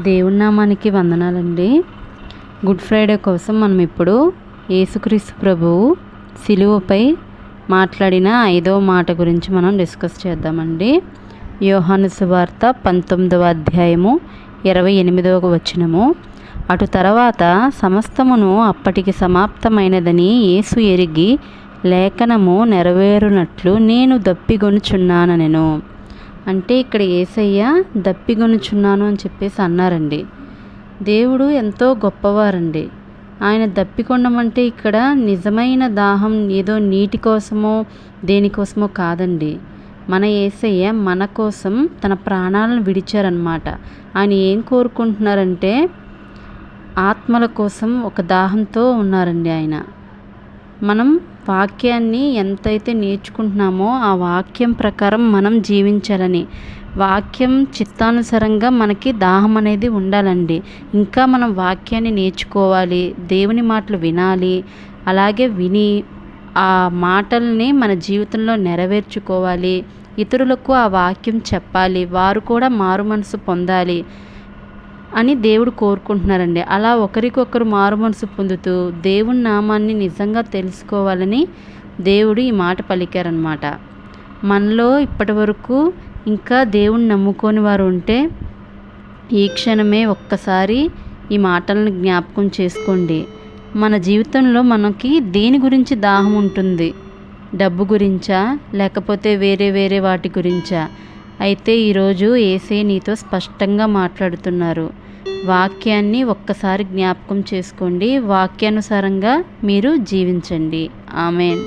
దేవుని నామానికి వందనాలండి. గుడ్ ఫ్రైడే కోసం మనం ఇప్పుడు యేసుక్రీస్తు ప్రభువు సిలువపై మాట్లాడిన 5వ మాట గురించి మనం డిస్కస్ చేద్దామండి. యోహాను సువార్త 19వ అధ్యాయము 28వ వచనము. అటు తర్వాత సమస్తమును అప్పటికి సమాప్తమైనదని యేసు ఎరిగి లేఖనము నెరవేరునట్లు నేను దప్పిగొనుచున్నానెను. అంటే ఇక్కడ యేసయ్య దప్పిగొనుచున్నాను అని చెప్పేసి అన్నారండి. దేవుడు ఎంతో గొప్పవారండి. ఆయన దప్పికొనమంటే ఇక్కడ నిజమైన దాహం ఏదో నీటి కోసమో దేనికోసమో కాదండి. మన యేసయ్య మన కోసం తన ప్రాణాలను విడిచారనమాట. ఆయన ఏం కోరుకుంటున్నారంటే ఆత్మల కోసం ఒక దాహంతో ఉన్నారండి ఆయన. మనం వాక్యాన్ని ఎంతైతే నేర్చుకుంటున్నామో ఆ వాక్యం ప్రకారం మనం జీవించాలని, వాక్యం చిత్తానుసారంగా మనకి దాహం అనేది ఉండాలండి. ఇంకా మనం వాక్యాన్ని నేర్చుకోవాలి, దేవుని మాటలు వినాలి, అలాగే విని ఆ మాటల్ని మన జీవితంలో నెరవేర్చుకోవాలి, ఇతరులకు ఆ వాక్యం చెప్పాలి, వారు కూడా మారు మనసు పొందాలి అని దేవుడు కోరుకుంటున్నారండి. అలా ఒకరికొకరు మారు మనసు పొందుతూ దేవుని నామాన్ని నిజంగా తెలుసుకోవాలని దేవుడు ఈ మాట పలికారనమాట. మనలో ఇప్పటి వరకు ఇంకా దేవుని నమ్ముకొని వారు ఉంటే ఈ క్షణమే ఒక్కసారి ఈ మాటలను జ్ఞాపకం చేసుకోండి. మన జీవితంలో మనకి దేని గురించి దాహం ఉంటుంది? డబ్బు గురించా, లేకపోతే వేరే వాటి గురించా? అయితే ఈరోజు యేసయ్య నీతో స్పష్టంగా మాట్లాడుతున్నారు. వాక్యాన్ని ఒక్కసారి జ్ఞాపకం చేసుకోండి, వాక్యానుసారంగా మీరు జీవించండి. ఆమేన్.